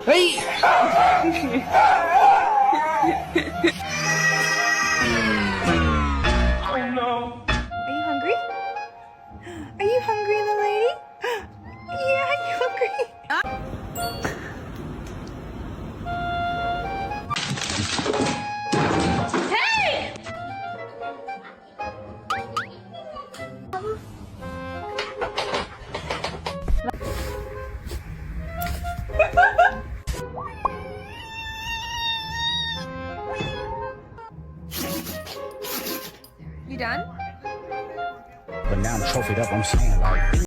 เฮ้ย Are you hungry? Are you hungry, little lady? Yeah, are you hungry? Hey! You done? But now I'm trophied up, I'm saying like